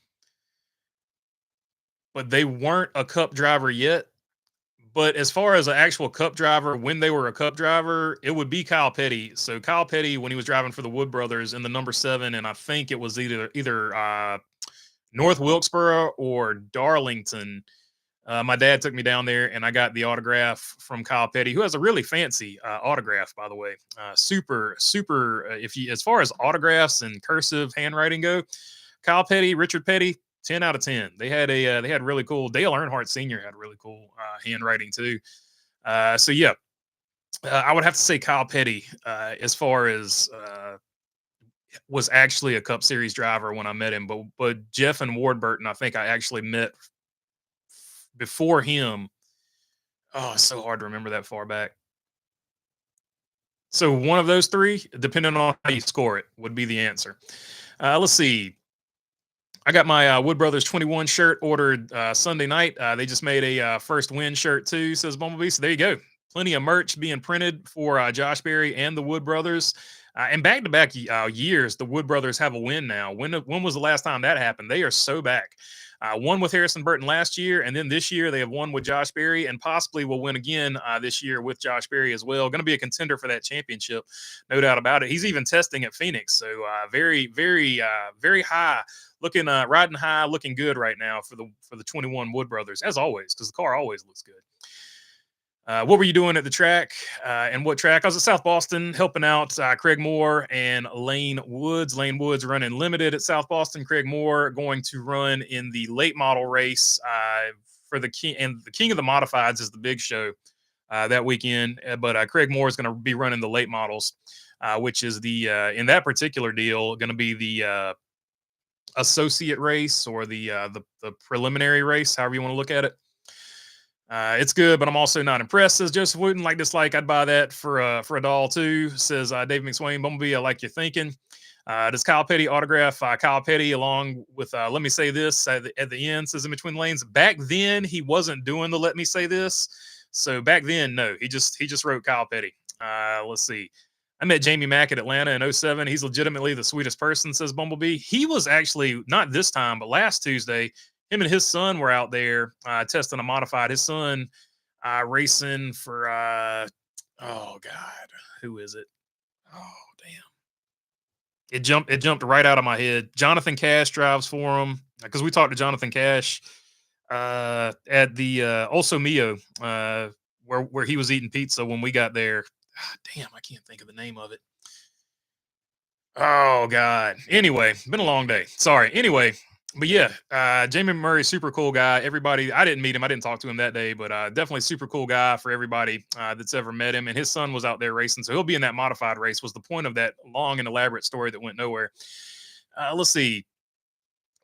but they weren't a Cup driver yet. But as far as an actual Cup driver, when they were a Cup driver, it would be Kyle Petty. So Kyle Petty, when he was driving for the Wood Brothers in the number 7, and I think it was either North Wilkesboro or Darlington. My dad took me down there, and I got the autograph from Kyle Petty, who has a really fancy autograph, by the way. Super, super. As far as autographs and cursive handwriting go, Kyle Petty, Richard Petty, 10 out of 10. They had really cool. Dale Earnhardt Sr. had really cool handwriting too. So yeah, I would have to say Kyle Petty as far as was actually a Cup Series driver when I met him. But Jeff and Ward Burton, I think I actually met before him. Oh, it's so hard to remember that far back. So one of those three, depending on how you score it, would be the answer. Let's see. I got my Wood Brothers 21 shirt ordered Sunday night. They just made a first win shirt too, says Bumblebee. So there you go. Plenty of merch being printed for Josh Berry and the Wood Brothers. And back-to-back years, the Wood Brothers have a win now. When was the last time that happened? They are so back. Won with Harrison Burton last year, and then this year they have won with Josh Berry, and possibly will win again this year with Josh Berry as well. Going to be a contender for that championship, no doubt about it. He's even testing at Phoenix, so very, very, very high. Looking riding high, looking good right now for the 21 Wood Brothers, as always, because the car always looks good. What were you doing at the track and what track? I was at South Boston helping out Craig Moore and Lane Woods. Lane Woods running limited at South Boston. Craig Moore going to run in the late model race for the king. And the King of the Modifieds is the big show that weekend. But Craig Moore is going to be running the late models, which is the in that particular deal going to be the associate race or the preliminary race, however you want to look at it. It's good, but I'm also not impressed, says Joseph Wooten. Like dislike, I'd buy that for a doll too, says Dave McSwain. Bumblebee, I like your thinking. Does Kyle Petty autograph Kyle Petty along with let me say this at the end, says in between lanes. Back then he wasn't doing the let me say this. So back then, no, he just wrote Kyle Petty. Let's see. I met Jamie Mack at Atlanta in 07. He's legitimately the sweetest person, says Bumblebee. He was actually, not this time, but last Tuesday, him and his son were out there testing a modified. His son racing for, oh, God, who is it? Oh, damn. It jumped right out of my head. Jonathan Cash drives for him because we talked to Jonathan Cash at the Also Mio where he was eating pizza when we got there. Damn, I can't think of the name of it. Oh, God. Anyway, been a long day. Sorry. Anyway, but yeah, Jamie Murray, super cool guy. Everybody, I didn't meet him. I didn't talk to him that day, but definitely super cool guy for everybody that's ever met him. And his son was out there racing, so he'll be in that modified race, was the point of that long and elaborate story that went nowhere. Let's see.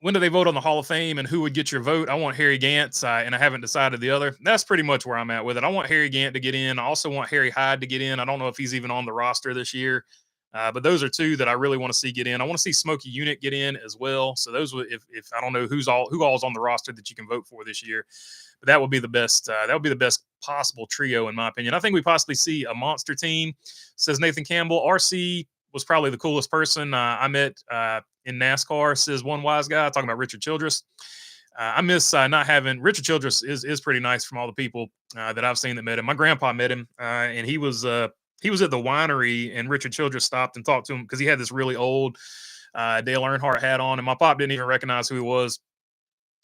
When do they vote on the Hall of Fame and who would get your vote? I want Harry Gantz, and I haven't decided the other. That's pretty much where I'm at with it. I want Harry Gant to get in. I also want Harry Hyde to get in. I don't know if he's even on the roster this year. But those are two that I really want to see get in. I want to see Smokey Unit get in as well. So those would, if I don't know who all's on the roster that you can vote for this year, but that would be the best. That would be the best possible trio in my opinion. I think we possibly see a monster team, says Nathan Campbell. RC was probably the coolest person I met in NASCAR, says one wise guy, talking about Richard Childress. I miss not having Richard Childress is pretty nice from all the people that I've seen that met him. My grandpa met him, and he was at the winery, and Richard Childress stopped and talked to him because he had this really old Dale Earnhardt hat on, and my pop didn't even recognize who he was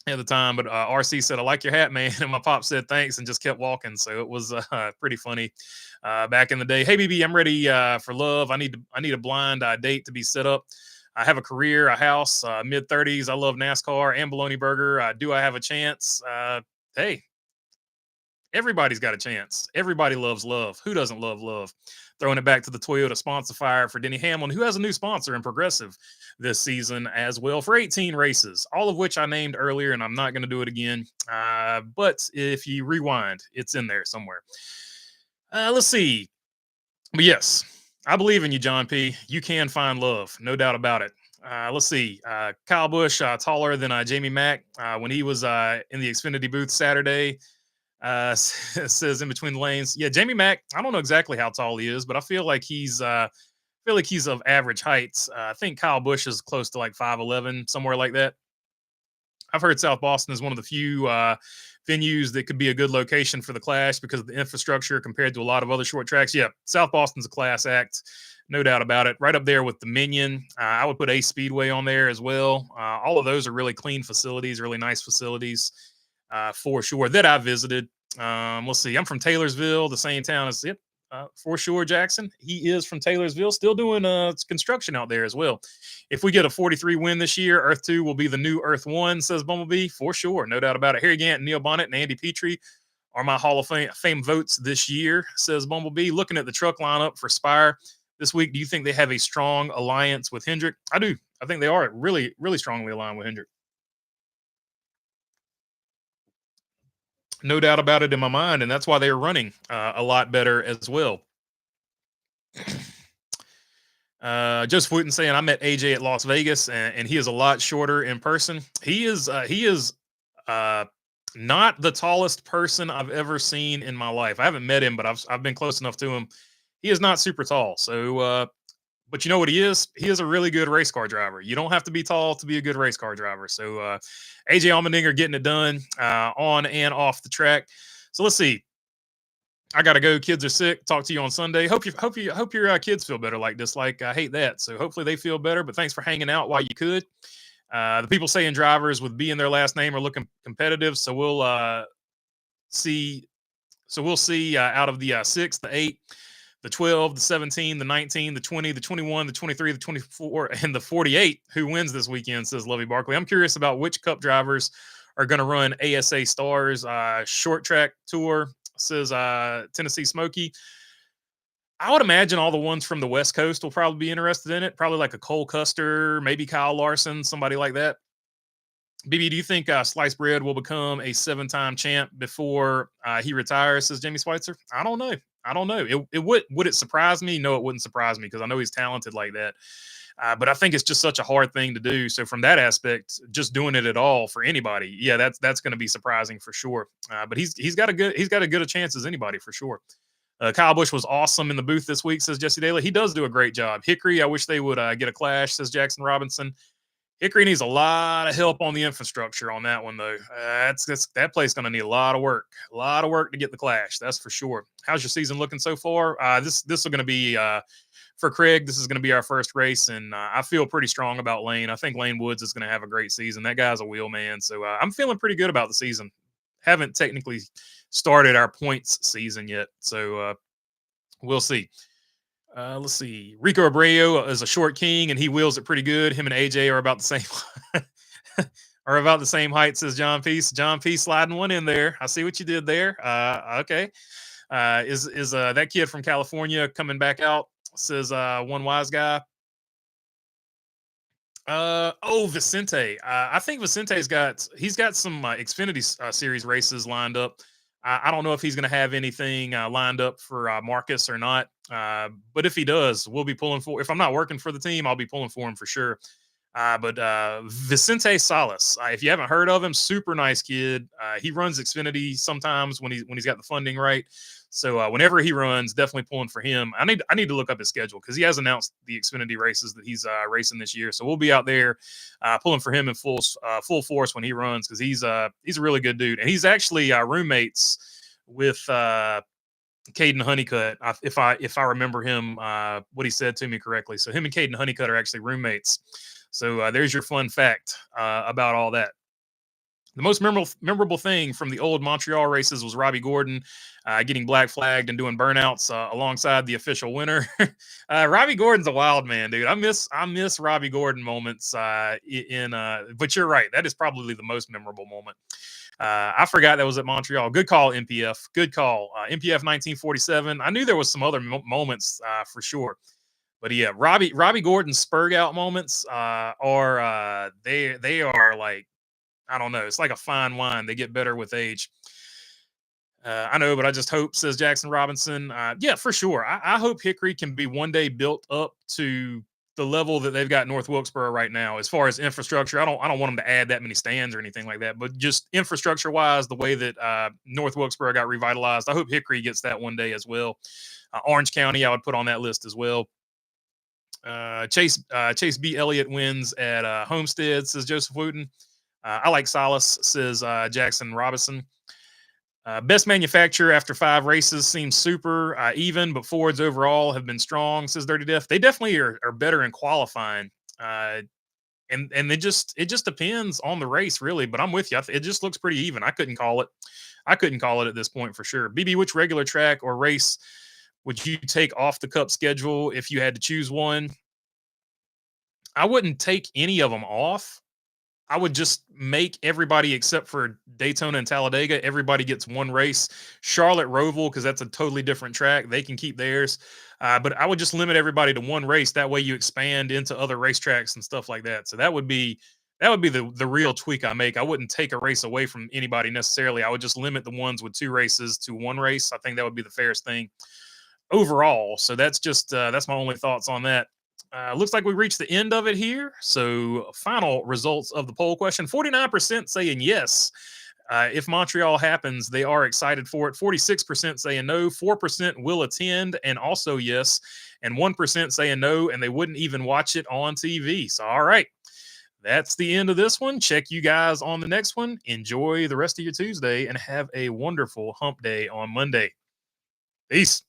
at the time. But RC said, "I like your hat, man," and my pop said thanks and just kept walking. So it was pretty funny back in the day. Hey, BB, I'm ready for love. I need a blind date to be set up. I have a career, a house, mid-30s. I love NASCAR and Bologna Burger. Do I have a chance? Hey, everybody's got a chance. Everybody loves love. Who doesn't love love? Throwing it back to the Toyota sponsor fire for Denny Hamlin, who has a new sponsor in Progressive this season as well for 18 races, all of which I named earlier, and I'm not going to do it again. But if you rewind, it's in there somewhere. Let's see. But yes, I believe in you, John P. You can find love, no doubt about it. Let's see. Kyle Busch, taller than Jamie Mack when he was in the Xfinity booth Saturday. Says in between the lanes. Yeah, Jamie Mack. I don't know exactly how tall he is, but I feel like he's of average heights. I think Kyle Busch is close to like 5'11", somewhere like that. I've heard South Boston is one of the few venues that could be a good location for the Clash because of the infrastructure compared to a lot of other short tracks. Yeah, South Boston's a class act, no doubt about it. Right up there with Dominion. I would put Ace Speedway on there as well. All of those are really clean facilities, really nice facilities for sure that I visited. Let's see. I'm from Taylorsville, the same town as it. For sure, Jackson. He is from Taylorsville, still doing construction out there as well. If we get a 43 win this year, Earth 2 will be the new Earth 1, says Bumblebee, for sure. No doubt about it. Harry Gant, Neil Bonnet, and Andy Petrie are my Hall of Fame votes this year, says Bumblebee. Looking at the truck lineup for Spire this week, do you think they have a strong alliance with Hendrick? I do. I think they are really, really strongly aligned with Hendrick. No doubt about it in my mind, and that's why they're running a lot better as well. Joseph Wooten saying, I met AJ at Las Vegas, and he is a lot shorter in person. He is not the tallest person I've ever seen in my life. I haven't met him, but I've been close enough to him. He is not super tall. So, but you know what he is? He is a really good race car driver. You don't have to be tall to be a good race car driver. So, AJ Allmendinger getting it done on and off the track. So let's see. I gotta go. Kids are sick. Talk to you on Sunday. Hope your kids feel better like this. Like I hate that. So hopefully they feel better. But thanks for hanging out while you could. The people saying drivers with B in their last name are looking competitive. So we'll see. So we'll see out of the 6, the 8, the 12, the 17, the 19, the 20, the 21, the 23, the 24, and the 48 who wins this weekend, says Lovey Barkley. I'm curious about which Cup drivers are going to run ASA Stars short track tour, says Tennessee Smokey. I would imagine all the ones from the West Coast will probably be interested in it. Probably like a Cole Custer, maybe Kyle Larson, somebody like that. BB, do you think Sliced Bread will become a 7-time champ before he retires, says Jamie Schweitzer? I don't know. Would it surprise me? No, it wouldn't surprise me because I know he's talented like that. But I think it's just such a hard thing to do. So from that aspect, just doing it at all for anybody, yeah, that's going to be surprising for sure. But he's got a good a chance as anybody for sure. Kyle Busch was awesome in the booth this week, says Jesse Daly. He does do a great job. Hickory, I wish they would get a clash, says Jackson Robinson. Hickory needs a lot of help on the infrastructure on that one, though. That place going to need a lot of work to get the clash. That's for sure. How's your season looking so far? This is going to be for Craig. This is going to be our first race, and I feel pretty strong about Lane. I think Lane Woods is going to have a great season. That guy's a wheel man, so I'm feeling pretty good about the season. Haven't technically started our points season yet, so we'll see. Let's see. Rico Abreu is a short king, and he wheels it pretty good. Him and AJ are about the same height, says John Peace. John Peace sliding one in there. I see what you did there. Okay. Is that kid from California coming back out, says one wise guy. Vicente. I think Vicente's got some Xfinity series races lined up. I don't know if he's going to have anything lined up for Marcus or not. But if he does, we'll be pulling for. If I'm not working for the team, I'll be pulling for him for sure. But Vicente Salas, if you haven't heard of him, super nice kid. He runs Xfinity sometimes when he's got the funding right. So whenever he runs, definitely pulling for him. I need to look up his schedule because he has announced the Xfinity races that he's racing this year. So we'll be out there pulling for him in full force when he runs because he's a really good dude, and he's actually roommates with Caden Honeycutt, if I remember him what he said to me correctly. So him and Caden Honeycutt are actually roommates. So there's your fun fact about all that. The most memorable thing from the old Montreal races was Robbie Gordon getting black flagged and doing burnouts alongside the official winner. Robbie Gordon's a wild man, dude. I miss Robbie Gordon moments but you're right. That is probably the most memorable moment. I forgot that was at Montreal. Good call, MPF. Good call. MPF 1947. I knew there was some other moments for sure. But yeah, Robbie Gordon's spurg out moments they are like, I don't know. It's like a fine wine. They get better with age. I know, but I just hope, says Jackson Robinson. Yeah, for sure. I hope Hickory can be one day built up to the level that they've got North Wilkesboro right now. As far as infrastructure, I don't want them to add that many stands or anything like that. But just infrastructure wise, the way that North Wilkesboro got revitalized, I hope Hickory gets that one day as well. Orange County, I would put on that list as well. Chase B. Elliott wins at Homestead, says Joseph Wooten. I like Solace, says Jackson Robinson. Best manufacturer after 5 races seems super even, but Fords overall have been strong, says Dirty Death. They definitely are better in qualifying. And it just depends on the race, really. But I'm with you. It just looks pretty even. I couldn't call it at this point for sure. BB, which regular track or race would you take off the Cup schedule if you had to choose one? I wouldn't take any of them off. I would just make everybody except for Daytona and Talladega, everybody gets one race. Charlotte Roval, because that's a totally different track, they can keep theirs. But I would just limit everybody to one race. That way you expand into other racetracks and stuff like that. So that would be the real tweak I make. I wouldn't take a race away from anybody necessarily. I would just limit the ones with 2 races to 1 race. I think that would be the fairest thing overall. So that's just that's my only thoughts on that. Looks like we reached the end of it here. So final results of the poll question. 49% saying yes. If Montreal happens, they are excited for it. 46% saying no. 4% will attend and also yes. And 1% saying no, and they wouldn't even watch it on TV. So, all right. That's the end of this one. Check you guys on the next one. Enjoy the rest of your Tuesday and have a wonderful hump day on Monday. Peace.